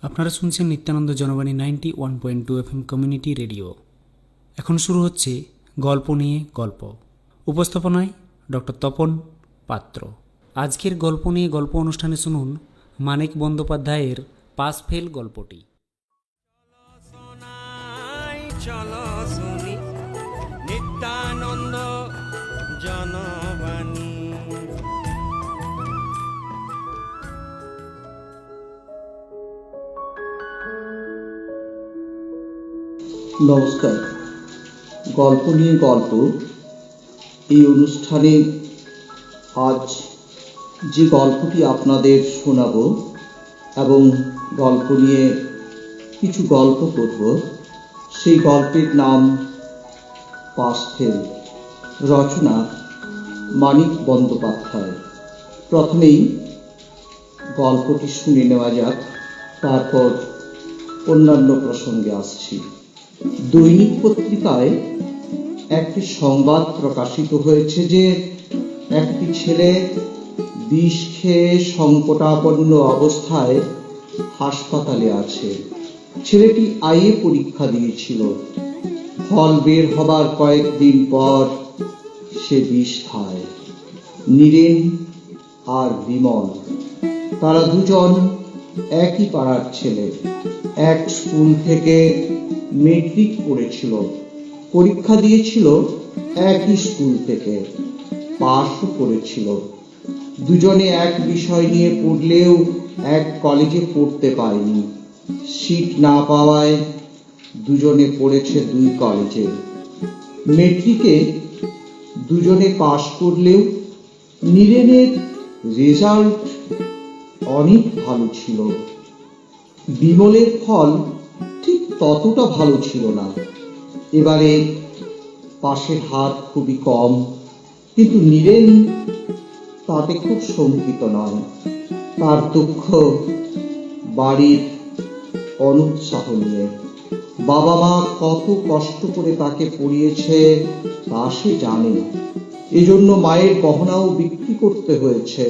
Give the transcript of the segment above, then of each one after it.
আপনারা শুনছেন Nityananda Janabani 91.2 FM community radio. এখন শুরু হচ্ছে গল্প নিয়ে গল্প। উপস্থাপনায় ডক্টর তপন পাত্র। আজকের গল্প নিয়ে গল্প অনুষ্ঠানে শুনুন মানিক বন্দ্যোপাধ্যায়ের পাস ফেল গল্পটি। চলো শুনি নিত্যানন্দ জনবাণী। নমস্কার। গল্প নিয়ে গল্প এই অনুষ্ঠানে আজ যে গল্পটি আপনাদের শোনাব এবং গল্প নিয়ে কিছু গল্প করব, সেই গল্পের নাম পাস ফেল, রচনা মানিক বন্দ্যোপাধ্যায়। প্রথমেই গল্পটি শুনে নেওয়া যাক, তারপর অন্যান্য প্রসঙ্গে আসছি। দৈনিক পত্রিকায় একটি সংবাদ প্রকাশিত হয়েছে যে একটি ছেলে বিষ খেয়ে সংকটাপন্ন অবস্থায় হাসপাতালে আছে। ছেলেটি আইএ পরীক্ষা দিয়েছিল। ফল বের হবার কয়েকদিন পর সে বিষ খায়। নীরেন আর বিমল, তারা দুজন একই পাড়ার ছেলে, এক স্কুল থেকে মেট্রিক পড়েছিল, পরীক্ষা দিয়েছিল একই স্কুল থেকে, পাশও করেছিল। দুজনে এক বিষয় নিয়ে পড়লেও এক কলেজে পড়তে পায়নি। সিট না পাওয়ায় দুজনে পড়েছে দুই কলেজে। মেট্রিকে দুজনে পাশ করলেও নীরেনের রেজাল্ট অনেক ভালো ছিল। বিমলের ফল ঠিক ততটা ভালো ছিল না। এবারে পাশের হার খুবই কম, কিন্তু নীরেন তাতে খুব শঙ্কিত নয়। তার দুঃখ বাড়ির অনুৎসাহ নিয়ে। বাবা মা কত কষ্ট করে তাকে পড়িয়েছে তা সে জানে। এজন্য মায়ের গহনাও বিক্রি করতে হয়েছে।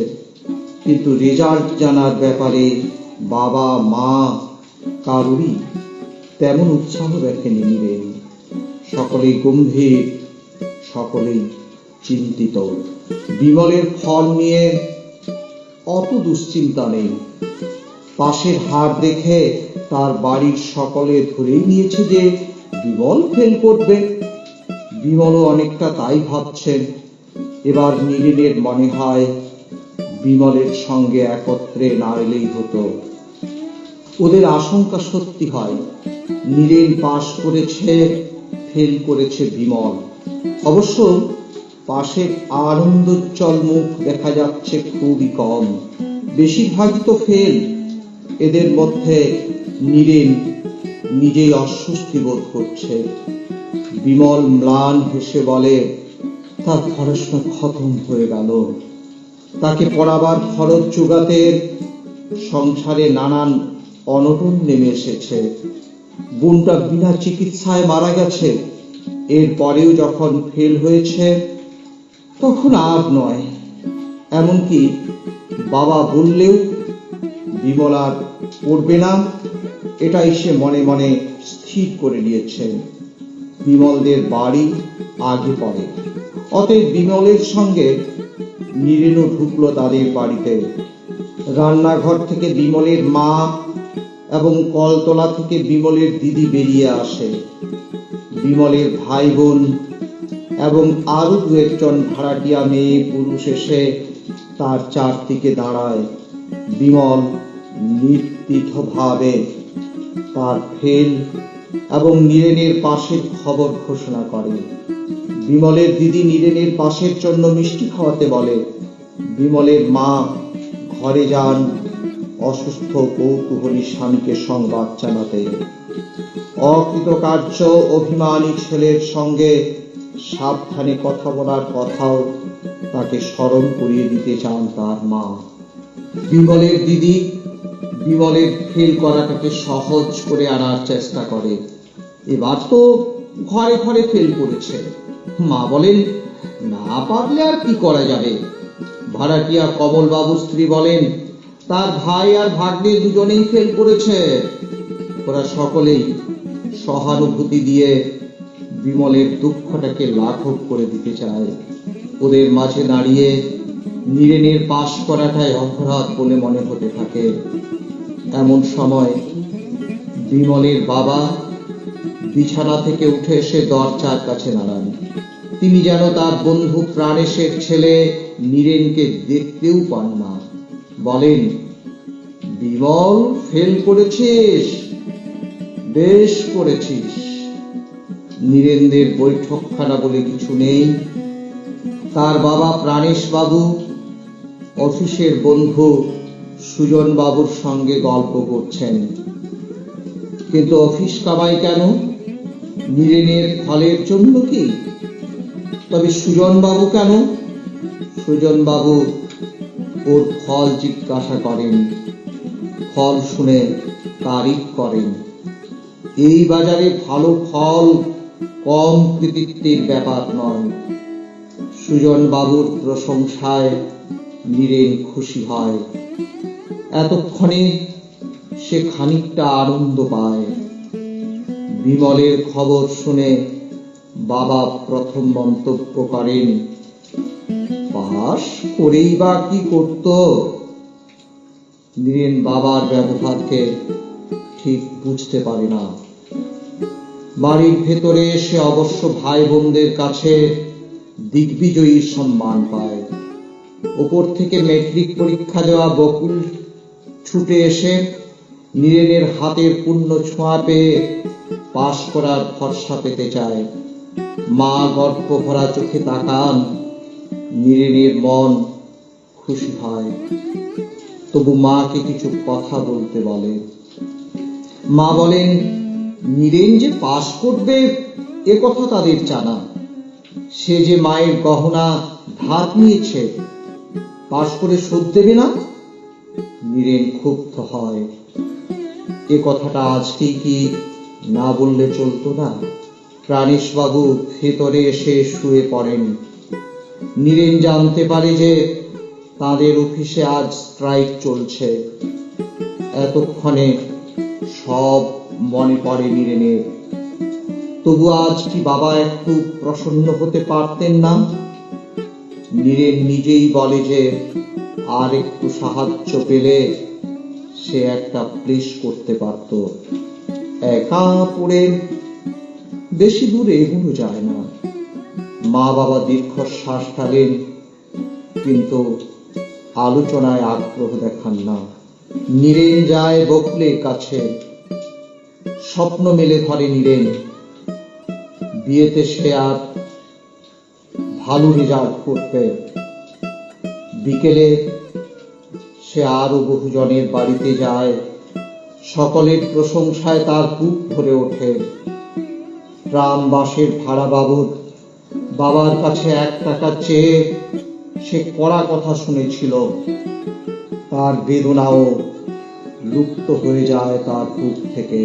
কিন্তু রেজাল্ট জানার ব্যাপারে বাবা মা কারোরই তেমন উৎসাহ দেখেনি নীরেন। সকলেই গম্ভীর, সকলেই চিন্তিত। বিমলের ফল নিয়ে অত দুশ্চিন্তা নেই। পাশের হার দেখে তার বাড়ির সকলে ধরেই নিয়েছে যে বিমল ফেল করবে। বিমলও অনেকটা তাই ভাবছেন। এবার নীরেনের মনে হয় বিমলের সঙ্গে একত্রে না এলেই হতো। ওদের আশঙ্কা সত্যি হয়। নীরেন পাশ করেছে, ফেল করেছে বিমল। অবশ্য পাশের আনন্দোজ্জ্বল মুখ দেখা যাচ্ছে খুবই কম, বেশিরভাগই তো ফেল। এদের মধ্যে নীরেন নিজেই অস্বস্তি বোধ করছে। বিমল ম্লান হেসে বলে, তার পড়াশোনা খতম হয়ে গেল। তাকে পড়াবার খরচ জোগাতে সংসারে নানান অনটন নেমে এসেছে। বোনটা বিনা চিকিৎসায় মারা গেছে। এরপরেও যখন ফেল হয়েছে তখন আর নয়। এমনকি বাবা বললেও বিমল আর পড়বে না, এটাই সে মনে মনে স্থির করে নিয়েছে। বিমলদের বাড়ি আগে পড়ে, অতএব বিমলের সঙ্গে নীরেনও ঢুকলো তাদের বাড়িতে। রান্নাঘর থেকে বিমলের মা এবং কলতলা থেকে বিমলের দিদি বেরিয়ে আসে। বিমলের ভাই বোন এবং আরো দু একজন ভাড়াটিয়া মেয়ে পুরুষ এসে তার চারদিকে দাঁড়ায়। বিমল নির্দ্বিধাভাবে তার ফেল এবং নীরেনের পাশের খবর ঘোষণা করে। বিমলের দিদি নীরেনের পাশের জন্য মিষ্টি খাওয়াতে বলে। বিমলের মা ঘরে যান অসুস্থ কৌতূহলী স্বামীকে সংবাদ জানাতে। অকৃতকার্য অভিমানী ছেলের সঙ্গে সাবধানে কথা বলার কথাও তাকে স্মরণ করিয়ে দিতে চান তার মা। বিমলের দিদি বিমলের ফেল করাটাকে সহজ করে আনার চেষ্টা করে। এবার তো ঘরে ঘরে ফেল করেছে। মা বলেন, না পারলে আর কি করা যাবে। ভাড়াটিয়া কমলবাবু স্ত্রী বলেন, তার ভাই আর ভাগ্নে দুজনেই ফেল করেছে। ওরা সকলেই সহানুভূতি দিয়ে বিমলের দুঃখটাকে লাঘব করে দিতে চায়। ওদের মাঝে দাঁড়িয়ে নীরেনের পাশ করাটাই অপরাধ বলে মনে হতে থাকে। এমন সময় বিমলের বাবা বিছানা থেকে উঠে এসে দরজার কাছে দাঁড়ান। তিনি যেন তার বন্ধু প্রাণেশের ছেলে নীরেনকে দেখতেও পান না। বলেন, বিমল, ফেল করেছিস, বেশ করেছিস। নীরেনদের বৈঠকখানা বলে কিছু নেই। তার বাবা প্রাণেশ বাবু অফিসের বন্ধু সুজন বাবুর সঙ্গে গল্প করছেন। কিন্তু অফিস কামাই কেন? নীরেনের ফলের জন্য কি? তবে সুজন বাবু কেন? সুজন বাবু ওর ফল জিজ্ঞাসা করেন, ফল শুনে তারিফ করেন। এই বাজারে ভালো ফল কম কৃতিত্বের ব্যাপার নয়। সুজন বাবুর প্রশংসায় নীরেন খুশি হয়। এতক্ষণে সে খানিকটা আনন্দ পায়। বিমলের খবর শুনে বাবা প্রথম মন্তব্য করেন, পাস করেই বা কি করত? নীরেন বাবার ব্যবহারকে ঠিক বুঝতে পারে না। বাড়ির ভেতরে সে অবশ্য ভাই বোনদের কাছে দিগ্বিজয়ীর সম্মান পায়। উপর থেকে ম্যাট্রিক পরীক্ষা দেওয়া বকুল ছুটে এসে নীরেনের হাতের পূর্ণ ছোঁয়া পেয়ে পাশ করার ভরসা পেতে চায়। মা গর্ব ভরা চোখে তাকান। নীরেনের মন খুশি হয়। তবু মাকে কিছু কথা বলতে বলে। মা বলেন, নীরেন যে পাশ করবে এ কথা তাদের জানা। সে যে মায়ের গহনা ধার নিয়েছে, পাশ করে শোধ দেবে না। নীরেন ক্ষুব্ধ হয়। এ কথাটা আজকেই কি না বললে চলতো না? প্রাণেশ বাবু ভেতরে এসে শুয়ে পড়েন। নীরেন জানতে পারে যে তাদের অফিসে আজ স্ট্রাইক চলছে। এতক্ষণে সব মনে পড়ে নীরেনের। তবু আজ কি বাবা একটু প্রসন্ন হতে পারতেন না? নীরেন নিজেই বলে যে আর একটু সাহায্য পেলে সে একটা প্লেস করতে পারত। একা পড়ে বেশি দূরে এগুলো যায় না। মা বাবা দীর্ঘশ্বাস ফেলেন, কিন্তু আলোচনায় আগ্রহ দেখান না। নীরেন যায় বকুলের কাছে। স্বপ্ন মেলে ধরে নীরেন। বিয়েতে সে আর ভালো রেজাল্ট করবে। বিকেলে সে আরো বহুজনের বাড়িতে যায়। সকলের প্রশংসায় তার বুক ভরে ওঠে। গ্রামবাসীর ভাড়া বাবার কাছে 1 টাকা চেয়ে সে কড়া কথা শুনেছিল। তার বেদনাও লুপ্ত হয়ে যায় তার বুক থেকে।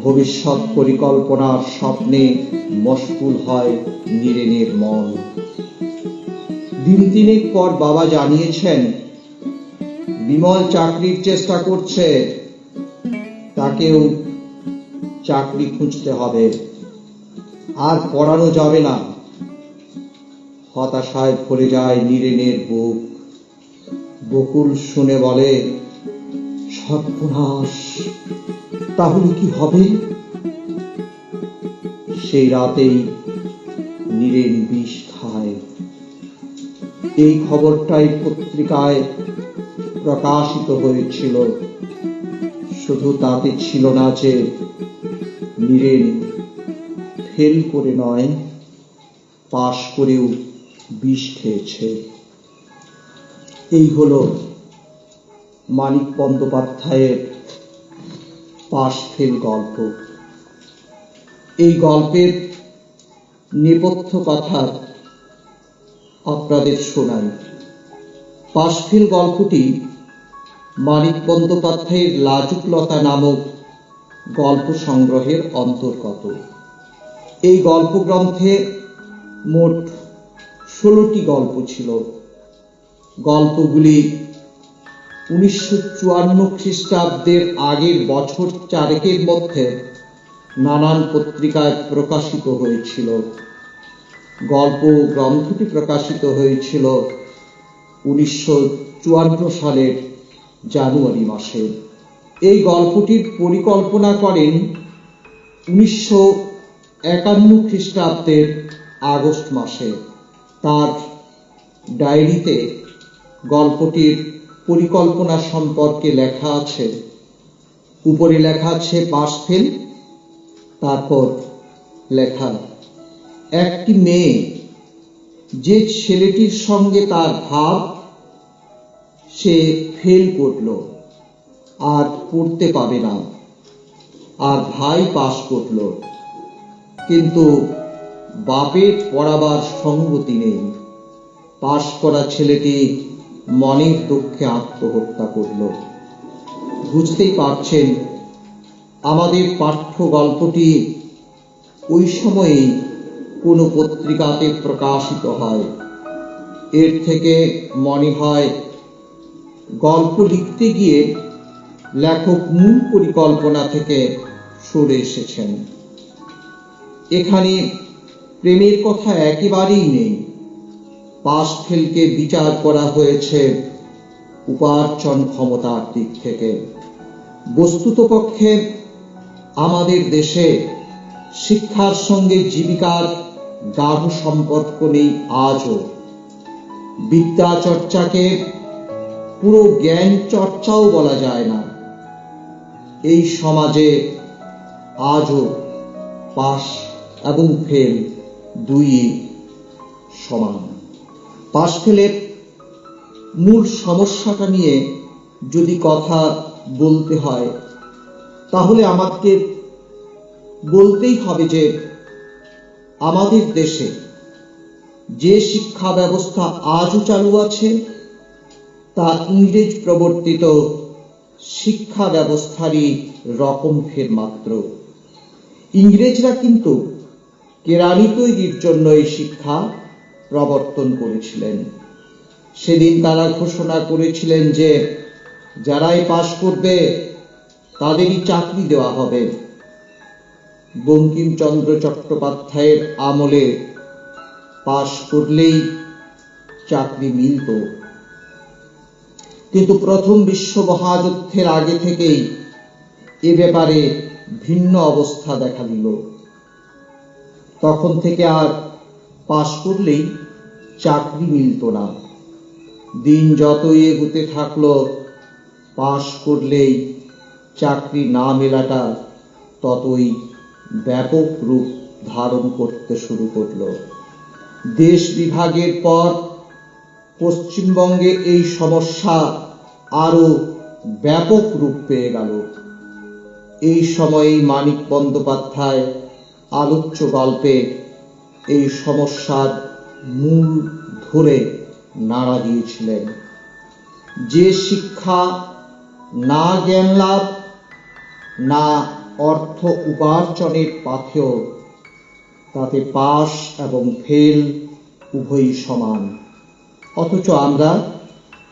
ভবিষ্যৎ পরিকল্পনার স্বপ্নে মশগুল হয় নীরেনের মন। দিন 3 পর বাবা জানিয়েছেন, বিমল চাকরির চেষ্টা করছে, তাকেও চাকরি খুঁজতে হবে, আর পড়ানো যাবে না। হতাশায় ভরে যায় নীরেনের বুক। বকুল শুনে বলে, সর্বনাশ, তাহলে কি হবে? সেই রাতেই নীরেন বিষ খায়। এই খবরটাই পত্রিকায় প্রকাশিত হয়েছিল। শুধু তাতে ছিল না যে নীরেন ফেল করে নয়, পাশ করেও বিষ খেয়েছে। এই হলো মানিক বন্দ্যোপাধ্যায়ের পাশ ফেল গল্প। এই গল্পের নেপথ্য কথা আপনাদের শোনাই। পাশ ফেল গল্পটি মানিক বন্দ্যোপাধ্যায়ের লাজুকলতা নামক গল্প সংগ্রহের অন্তর্গত। এই গল্প গ্রন্থে মোট 16টি গল্প ছিল। গল্পগুলি 1954 খ্রিস্টাব্দের আগের বছর চারেকের মধ্যে নানান পত্রিকায় প্রকাশিত হয়েছিল। গল্প গ্রন্থটি প্রকাশিত হয়েছিল 1954 সালের জানুয়ারি মাসে। এই গল্পটির পরিকল্পনা করেন 1951 খ্রিস্টাব্দের আগস্ট মাসে। তার ডায়েরিতে গল্পটির পরিকল্পনা সম্পর্কে লেখা আছে, উপরে লেখা আছে পাস ফেল, তারপর লেখা একটি মেয়ে যে ছেলেটির সঙ্গে তার ভাব, সে ফেল করল আর পড়তে পাবে না, আর ভাই পাস করল, কিন্তু বাপের পড়াবার সঙ্গতি নেই। পাস করা ছেলেটি মনের দুঃখে আত্মহত্যা করল। বুঝতেই পারছেন আমাদের পাঠ্য গল্পটি ওই সময়েই কোনো পত্রিকাতে প্রকাশিত হয়। এর থেকে মনে হয় গল্প লিখতে গিয়ে লেখক মূল পরিকল্পনা থেকে সরে এসেছেন। এখানে প্রেমের কথা একেবারেই নেই। পাস ফেলকে বিচার করা হয়েছে উপার্জন ক্ষমতার দিক থেকে। বস্তুতপক্ষে আমাদের দেশে শিক্ষার সঙ্গে জীবিকার গাঢ় সম্পর্ক নেই আজও। বিদ্যা চর্চাকে পুরো জ্ঞান চর্চাও বলা যায় না। এই সমাজে আজও পাস এবং ফেল দুই সমান। পাস ফেলের মূল সমস্যাটা নিয়ে যদি কথা বলতে হয়, তাহলে আমাকে বলতেই হবে যে আমাদের দেশে যে শিক্ষা ব্যবস্থা আজও চালু আছে তা ইংরেজ প্রবর্তিত শিক্ষা ব্যবস্থারই রকম ফের মাত্র। ইংরেজরা কিন্তু কেরানি তৈরির জন্য এই শিক্ষা প্রবর্তন করেছিলেন। সেদিন তারা ঘোষণা করেছিলেন যে যারাই পাশ করবে তাদেরই চাকরি দেওয়া হবে। বঙ্কিমচন্দ্র চট্টোপাধ্যায়ের আমলে পাশ করলেই চাকরি মিলত, কিন্তু প্রথম বিশ্ব মহাযুদ্ধের আগে থেকেই এ ব্যাপারে ভিন্ন অবস্থা দেখা দিল। তখন থেকে আর পাশ করলেই চাকরি মিলত না। দিন যতই এগোতে থাকলো, পাশ করলেই চাকরি না মেলাটা ততই ব্যাপক রূপ ধারণ করতে শুরু করল। দেশ বিভাগের পর পশ্চিমবঙ্গে এই সমস্যা আরো ব্যাপক রূপ পেয়ে গেল। এই সময়েই মানিক বন্দ্যোপাধ্যায় আলোচ্য গল্পে এই সমস্যার মূল ধরে নাড়া দিয়েছিলেন। যে শিক্ষা না জ্ঞান লাভ না অর্থ উপার্জনের পাথেয়, তাতে পাস এবং ফেল উভয়ই সমান। অথচ আমরা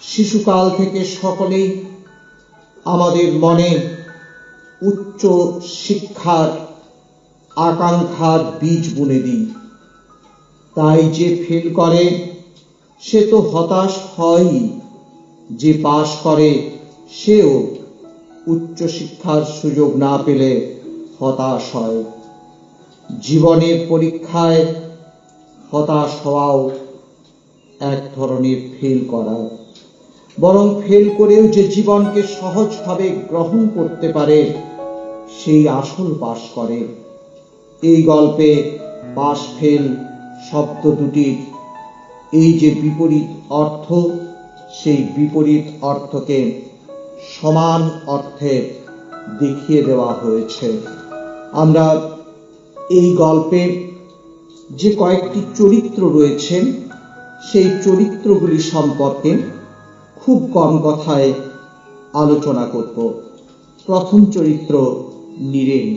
শিশুকাল থেকে সকলেই আমাদের মনে উচ্চ শিক্ষার আকাঙ্ক্ষার বীজ বুনে দিই। তাই যে ফেল করে সে তো হতাশ হয়ই, যে পাস করে সেও উচ্চ শিক্ষার সুযোগ না পেলে হতাশ হয়। জীবনের পরীক্ষায় হতাশ হওয়াও এক ধরনের ফেল করা। বরং ফেল করেও যে জীবনকে সহজভাবে গ্রহণ করতে পারে সেই আসল পাস করে। এই গল্পে পাস ফেল শব্দ দুটির এই যে বিপরীত অর্থ, সেই বিপরীত অর্থকে সমান অর্থে দেখিয়ে দেওয়া হয়েছে। আমরা এই গল্পে যে কয়েকটি চরিত্র রয়েছেন সেই চরিত্রগুলি সম্পর্কে খুব কম কথায় আলোচনা করব। প্রথম চরিত্র নীরেন।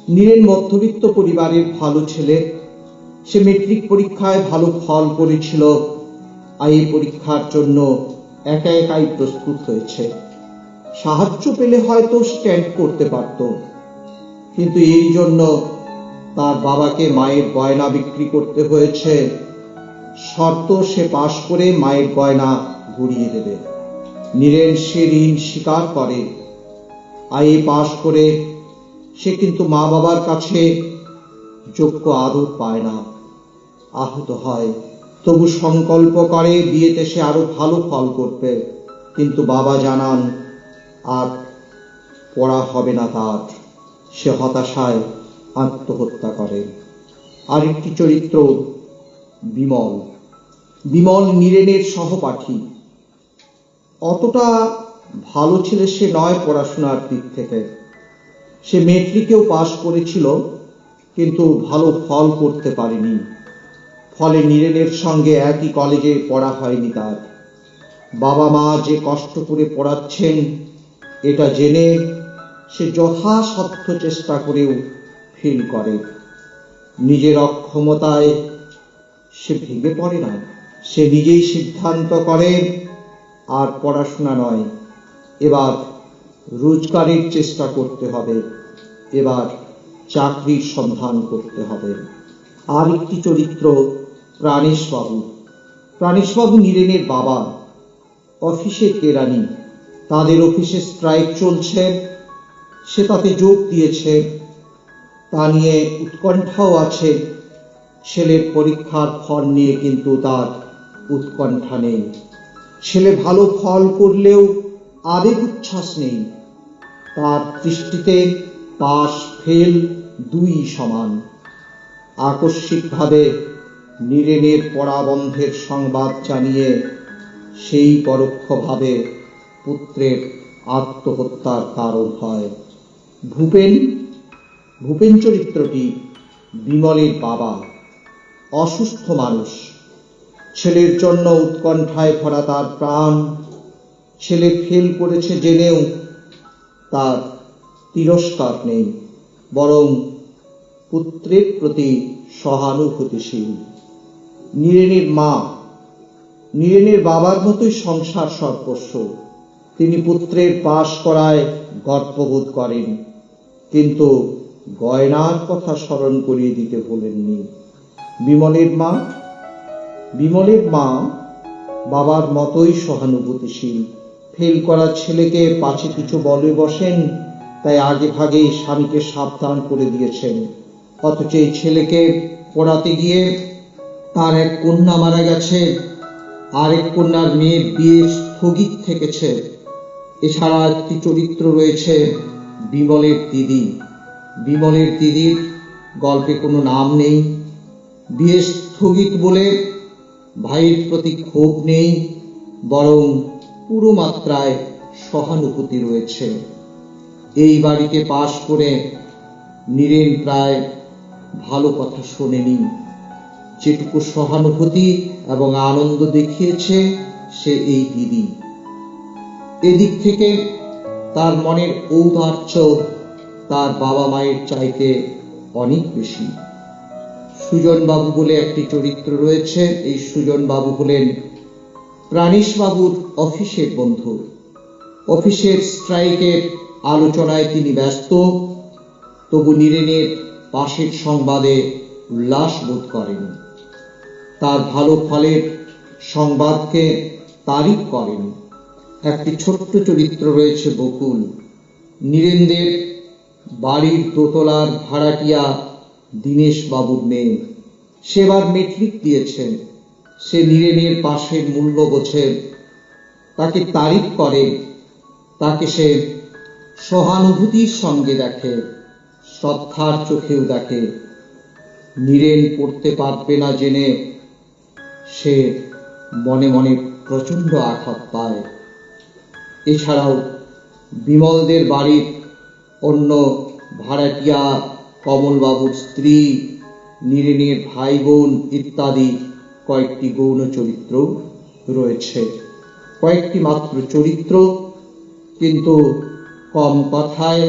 নীরেন মধ্যবিত্ত পরিবারের ভালো ছেলে। সে মেট্রিক পরীক্ষায় ভালো ফল করেছিল। এই পরীক্ষার জন্য একা একাই প্রস্তুত হয়েছে। সাহায্য পেলে হয়তো স্ট্যান্ড করতে পারত, কিন্তু এই জন্য তার বাবাকে মায়ের গয়না বিক্রি করতে হয়েছে। শর্ত সে পাশ করে মায়ের গয়না ঘুরিয়ে দেবে। নীরেন সে ঋণ স্বীকার করে। আইএ পাশ করে সে কিন্তু মা বাবার কাছে যোগ্য আদর পায় না, আহত হয়। তবু সংকল্প করে বিয়েতে সে আরো ভালো ফল করবে, কিন্তু বাবা জানান আর পড়া হবে না তার। সে হতাশায় আত্মহত্যা করে। আরেকটি চরিত্র বিমল। বিমল নীরেনের সহপাঠী। অতটা ভালো ছেলে সে নয় পড়াশোনার দিক থেকে। সে মেট্রিকেও পাশ করেছিল, কিন্তু ভালো ফল করতে পারেনি। ফলে নীরেনের সঙ্গে একই কলেজে পড়া হয়নি তার। বাবা মা যে কষ্ট করে পড়াচ্ছেন এটা জেনে সে যথাসাধ্য চেষ্টা করেও ফেল করে। নিজের অক্ষমতায় সে ভেঙে পড়ে না। সে নিজেই সিদ্ধান্ত করে আর পড়াশোনা নয়, এবার রোজগারের চেষ্টা করতে হবে, এবার চাকরির সন্ধান করতে হবে। আর একটি চরিত্র প্রাণেশবাবু। প্রাণেশবাবু নীরেনের বাবা, অফিসের কেরানি। তাদের অফিসে স্ট্রাইক চলছে, সে তাতে যোগ দিয়েছে। তা নিয়ে উৎকণ্ঠাও আছে। ছেলের পরীক্ষার ফল নিয়ে কিন্তু তার উৎকণ্ঠা নেই। ছেলে ভালো ফল করলেও আবেগ উচ্ছ্বাস নেই। তার দৃষ্টিতে পাস ফেল দুই সমান। আকস্মিকভাবে নীরেনের পড়া বন্ধের সংবাদ জানিয়ে সেই পরোক্ষভাবে পুত্রের আত্মহত্যার কারণ হয়। ভূপেন চরিত্রটি বিমলের বাবা। অসুস্থ মানুষ। ছেলের জন্য উৎকণ্ঠায় ভরা তার প্রাণ। ছেলে ফেল করেছে জেনেও তার তিরস্কার নেই, বরং পুত্রের প্রতি সহানুভূতিশীল। নীরেনের মা। নীরেনের বাবার মতোই সংসার সর্বস্ব। তিনি পুত্রের পাশ করায় গর্ববোধ করেন, কিন্তু গয়নার কথা স্মরণ করিয়ে দিতে ভোলেননি। বিমলের মা বাবার মতোই সহানুভূতিশীল। ফেল করা ছেলেকে পাছে কিছু বলে বসেন, তাই আগে ভাগে স্বামীকে সাবধান করে দিয়েছেন। অথচ এই ছেলেকে পড়াতে গিয়ে তার এক কন্যা মারা গেছে, আরেক কন্যার মেয়ের বিয়ে স্থগিত থেকেছে। এছাড়া একটি চরিত্র রয়েছে বিমলের দিদি। বিমলের দিদির গল্পে কোনো নাম নেই। বিয়ে স্থগিত বলে ভাইয়ের প্রতি ক্ষোভ নেই, বরং পুরো মাত্রায় সহানুভূতি রয়েছে। এই বাড়িতে পাশ করে নীরেন প্রায় ভালো কথা শোনেনি। যেটুকু সহানুভূতি এবং আনন্দ দেখিয়েছে সে এই দিদি। এদিক থেকে তার মনের ঔদার্য তার বাবা মায়ের চাইতে অনেক বেশি। সুজনবাবু বলে একটি চরিত্র রয়েছে। এই সুজনবাবু হলেন প্রাণেশবাবুর অফিসের বন্ধু। অফিসের স্ট্রাইকের আলোচনায় তিনি ব্যস্ত, তবু নীরেনের পাশের সংবাদে উল্লাস বোধ করেন। তার ভালো ফলের সংবাদকে তারিফ করেন। একটি ছোট্ট চরিত্র রয়েছে বকুল। নীরেনদের বাড়ির দোতলার ভাড়াটিয়া দীনেশ বাবুর মেয়ে। সেবার মেট্রিক দিয়েছে। সে নীরেনের পাশের মূল্য বোঝে, তাকে তারিফ করে, তাকে সে সহানুভূতির সঙ্গে দেখে, শ্রদ্ধার চোখেও দেখে। নীরেন পড়তে পারবে না জেনে সে মনে মনে প্রচন্ড আঘাত পায়। এছাড়াও বিমলদের বাড়ির অন্য ভাড়াটিয়া, কমলবাবুর স্ত্রী, নীরেনের ভাই বোন ইত্যাদি কয়েকটি গৌণ চরিত্র রয়েছে। কয়েকটি মাত্র চরিত্র, কিন্তু কম কথায়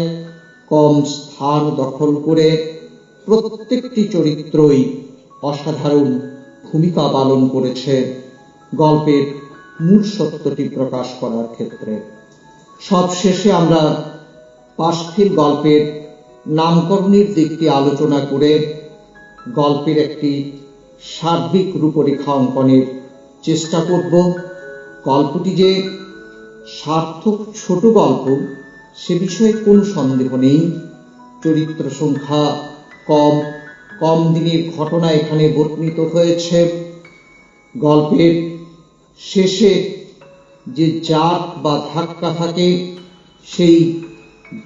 কম স্থান দখল করে প্রত্যেকটি চরিত্রই অসাধারণ ভূমিকা পালন করেছে গল্পের মূল সত্যটি প্রকাশ করার ক্ষেত্রে। সবশেষে আমরা পাশফিল গল্পের নামকরণের দিকটি আলোচনা করে গল্পের একটি সার্বিক রূপরেখা অঙ্কনের চেষ্টা করব। গল্পটি যে সার্থক ছোট গল্প সে বিষয়ে কোনো সন্দেহ নেই। চরিত্র সংখ্যা কম, কম দিনের ঘটনা এখানে বর্ণিত হয়েছে। গল্পের শেষে যে জাত বা ধাক্কা থাকে সেই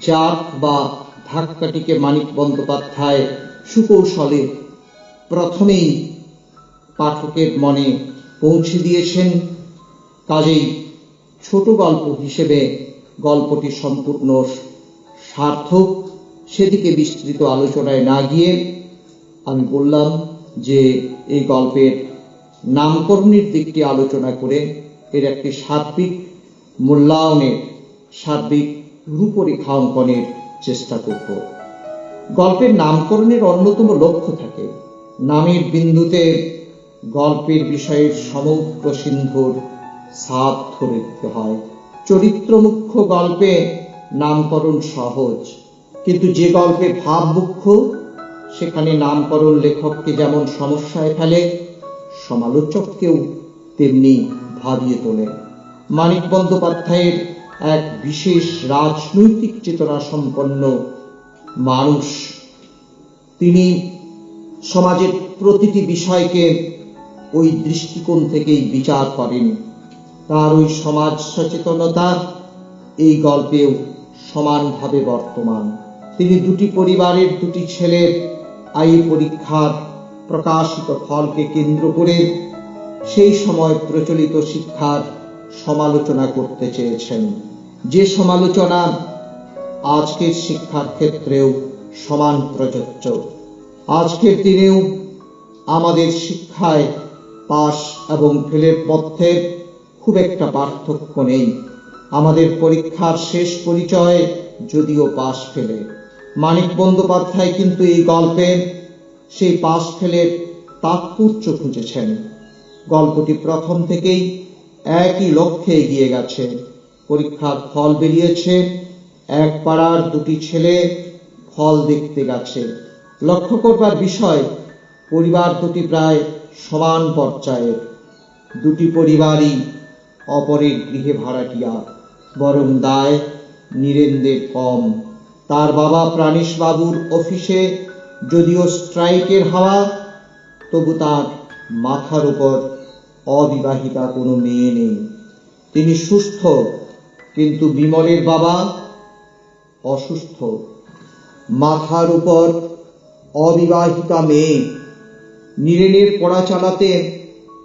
জাত বা ধাক্কাটিকে মানিক বন্দ্যোপাধ্যায় সুকৌশলে প্রথমেই পাঠকের মনে পৌঁছে দিয়েছেন। কাজেই ছোট গল্প হিসেবে গল্পটি সম্পূর্ণ সার্থক। সেদিকে বিস্তৃত আলোচনায় না গিয়ে আমি বললাম যে এই গল্পের নামকরণের দিকটি আলোচনা করে এর একটি সার্বিক মূল্যায়নের, সার্বিক রূপরেখা অঙ্কনের চেষ্টা করব। গল্পের নামকরণের অন্যতম লক্ষ্য থাকে নামের বিন্দুতে গল্পের বিষয়ের সমগ্র সিন্ধুর ছাপ ধরে দিতে হয়। চরিত্র মুখ্য গল্পে নামকরণ সহজ, কিন্তু যে গল্পে ভাব মুখ্য সেখানে নামকরণ লেখককে যেমন সমস্যায় ফেলে, সমালোচককেও তেমনি ভাবিয়ে তোলে। মানিক বন্দ্যোপাধ্যায়ের এক বিশেষ রাজনৈতিক চেতনা সম্পন্ন মানুষ। তিনি সমাজের প্রতিটি বিষয়কে ওই দৃষ্টিকোণ থেকেই বিচার করেন। তার ওই সমাজ সচেতনতা এই গল্পেও সমানভাবে বর্তমান। তিনি দুটি পরিবারের দুটি ছেলের আইএ পরীক্ষার প্রকাশিত ফলকে কেন্দ্র করে সেই সময় প্রচলিত শিক্ষার সমালোচনা করতে চেয়েছেন, যে সমালোচনা আজকের শিক্ষার ক্ষেত্রেও সমান প্রযোজ্য। আজকের দিনেও আমাদের শিক্ষায় পাস এবং ফেলের মধ্যে খুব একটা পার্থক্য নেই। আমাদের পরীক্ষার শেষ পরিচয় যদিও পাস ফেলে। মানিক বন্দ্যোপাধ্যায় কিন্তু এই গল্পে সেই পাস ফেলের তাৎপর্য খুঁজেছেন। গল্পটি প্রথম থেকেই একই লক্ষ্যে এগিয়ে গেছে। পরীক্ষার ফল বেরিয়েছে, এক পাড়ার দুটি ছেলে ফল দেখতে গেছে। লক্ষ্য করবার বিষয়, পরিবার দুটি প্রায় সমান পর্যায়ের। দুটি পরিবারই অপরের গৃহে ভাড়াটিয়া, বরং দায় নীরেন্দ্রের কম। তার বাবা প্রাণেশবাবুর অফিসে যদিও স্ট্রাইকের হাওয়া, তবু তার মাথার উপর অবিবাহিতা কোনো মেয়ে নেই। তিনি সুস্থ, কিন্তু বিমলের বাবা অসুস্থ। মাথার উপর অবিবাহিতা মেয়ে। নীরেনের পড়া চালাতে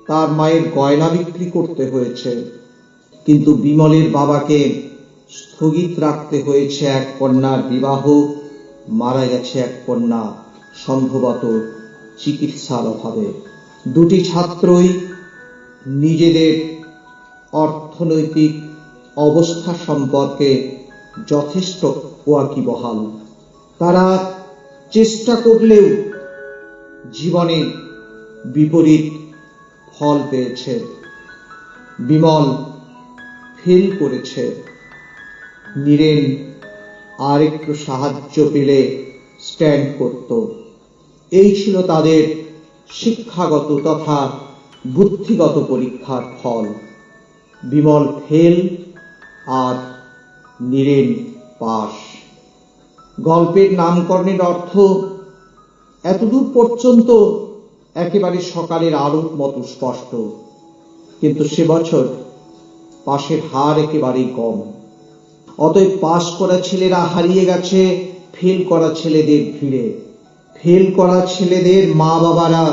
তার মায়ের গয়না বিক্রি করতে হয়েছে, কিন্তু বিমলের বাবাকে স্থগিত রাখতে হয়েছে এক কন্যার বিবাহ। মারা গেছে এক কন্যা, সম্ভবত চিকিৎসার অভাবে। দুটি ছাত্রই নিজেদের অর্থনৈতিক অবস্থা সম্পর্কে যথেষ্ট ওয়াকিবহাল। তারা চেষ্টা করলেও জীবনে বিপরীত ফল পেয়েছে। বিমল ফেল করেছে, নীরেন আর একটু সাহায্য পেলে স্ট্যান্ড করত। এই ছিল তাদের শিক্ষাগত তথা বুদ্ধিগত পরীক্ষার ফল। বিমল ফেল আর নীরেন পাস। গল্পের নামকরণের অর্থ এতদূর পর্যন্ত একেবারে সকালের আলোর মতো স্পষ্ট, কিন্তু সে বছর পাশের হার একেবারেই কম। অতএব পাস করা ছেলেরা হারিয়ে গেছে ফেল করা ছেলেদের ভিড়ে। ফেল করা ছেলেদের মা বাবারা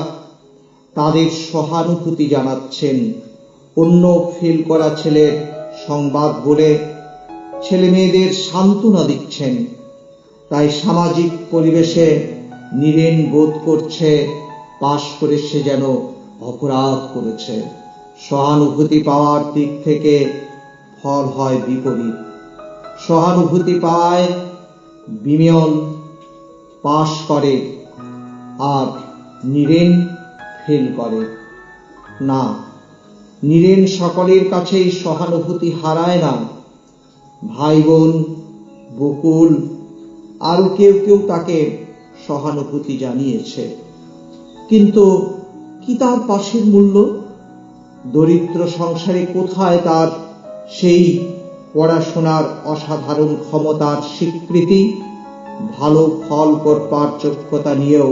তাদের সহানুভূতি জানাচ্ছেন, অন্য ফেল করা ছেলের সংবাদ বলে ছেলে মেয়েদের সান্ত্বনা দিচ্ছেন। তাই সামাজিক পরিবেশে নীরেন বোধ করছে পাস করে সে যেন অপরাধ করেছে। সহানুভূতি পাওয়ার দিক থেকে ফল হয় বিপরীত। সহানুভূতি পায় বিমল পাস করে আর নীরেন ফেল করে। না, নীরেন সকলের কাছেই সহানুভূতি হারায় না। ভাই বোন, বকুল, আরো কেউ কেউ তাকে সহানুভূতি জানিয়েছে, কিন্তু কি তার পাশের মূল্য? দরিদ্র সংসারে কোথায় তার সেই পড়াশোনার অসাধারণ ক্ষমতার স্বীকৃতি? ভালো ফল করবার যোগ্যতা নিয়েও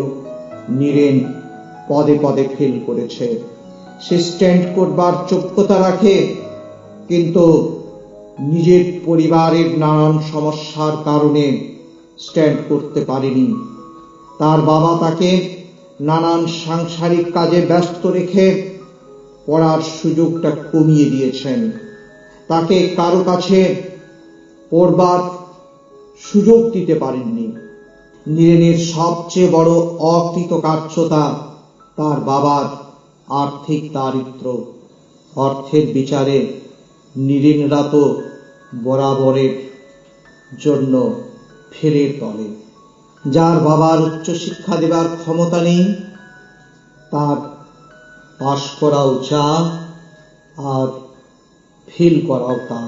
নীরেন পদে পদে ফেল করেছে। সে স্ট্যান্ড করবার যোগ্যতা রাখে, কিন্তু নিজের পরিবারের নানান সমস্যার কারণে স্ট্যান্ড করতে পারেনি। তার বাবা তাকে নানান সাংসারিক কাজে ব্যস্ত রেখে পড়ার সুযোগটা কমিয়ে দিয়েছেন। তাকে কারো কাছে পড়বার সুযোগ দিতে পারেননি। নীরেনের সবচেয়ে বড় অকৃতকার্যতা তার বাবার আর্থিক দারিদ্র্য। অর্থের বিচারে নীরেনরা তো বরাবরের জন্য ফেলের তলে। যার বাবার উচ্চশিক্ষা দেবার ক্ষমতা নেই, তার পাশ করাও যা, আর ফেল করাও তা।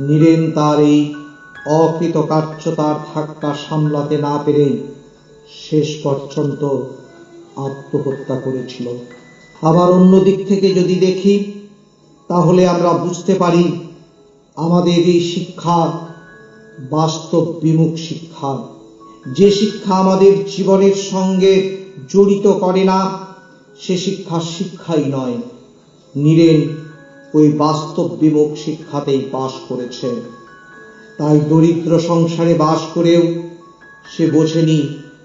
নীরেন তার এই অকৃতকার্যতার ধাক্কা সামলাতে না পেরে শেষ পর্যন্ত আত্মহত্যা করেছিল। আবার অন্য দিক থেকে যদি দেখি, তাহলে আমরা বুঝতে পারি আমাদের এই শিক্ষা বাস্তব বিমুখ শিক্ষা। যে শিক্ষা আমাদের জীবনের সঙ্গে জড়িত করে না, সে শিক্ষা শিক্ষাই নয়। নীরেন ওই বাস্তব বিমুখ শিক্ষাতেই বাস করেছে। তাই দরিদ্র সংসারে বাস করেও সে বোঝেনি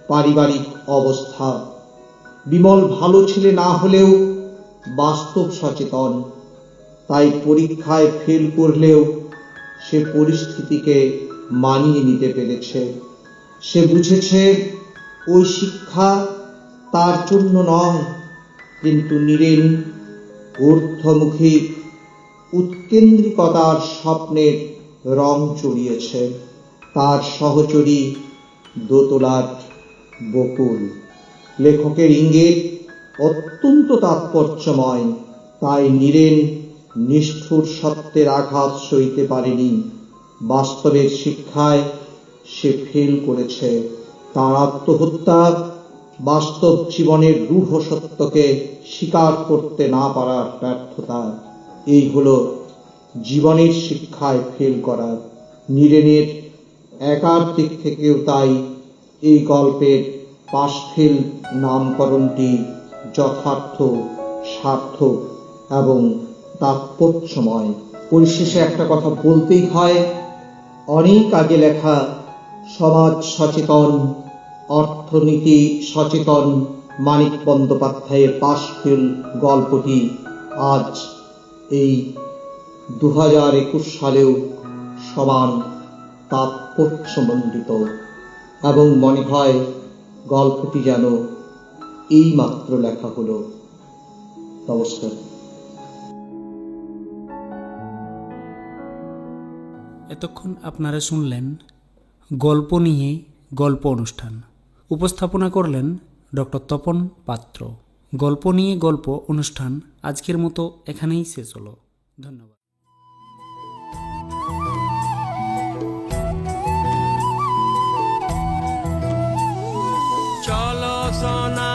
পারিবারিক অবস্থা। বিমল ভালো ছেলে না হলেও বাস্তব সচেতন। তাই পরীক্ষায় ফেল করলেও সে পরিস্থিতিকে মানিয়ে নিতে পেরেছে। সে বুঝেছে ওই শিক্ষা তার জন্য নয়, কিন্তু নীরেন ঊর্ধ্বমুখী উৎকেন্দ্রিকতার স্বপ্নের রং চড়িয়েছে। তার সহচরী দোতলার বকুল। লেখকের ইঙ্গিত অত্যন্ত তাৎপর্যময়। তাই নীরেন নিষ্ঠুর সত্যের আঘাত সইতে পারেনি। বাস্তবের শিক্ষায় সে ফেল করেছে। তার আত্মহত্যা বাস্তব জীবনের রূঢ় সত্যকে স্বীকার করতে না পারার ব্যর্থতা। এই হলো জীবনের শিক্ষায় ফেল করা। নীরেনের একার দিক থেকেও তাই এই গল্পের পাশ ফেল নামকরণটি যথার্থ, সার্থক এবং তাৎপর্যময়। পরিশেষে একটা কথা বলতেই হয়, অনেক আগে লেখা সমাজ সচেতন, অর্থনীতি সচেতন মানিক বন্দ্যোপাধ্যায়ের পাশ ফেল গল্পটি আজ এই 2021 সালেও সমান তাৎপর্যমণ্ডিত, এবং মনে হয় গল্পটি যেন এই মাত্র লেখা হলো। নমস্কার। এতক্ষণ আপনারা শুনলেন গল্প নিয়ে গল্প অনুষ্ঠান। উপস্থাপনা করলেন ডক্টর তপন পাত্র। গল্প নিয়ে গল্প অনুষ্ঠান আজকের মতো এখানেই শেষ হলো। ধন্যবাদ। চলো সোনা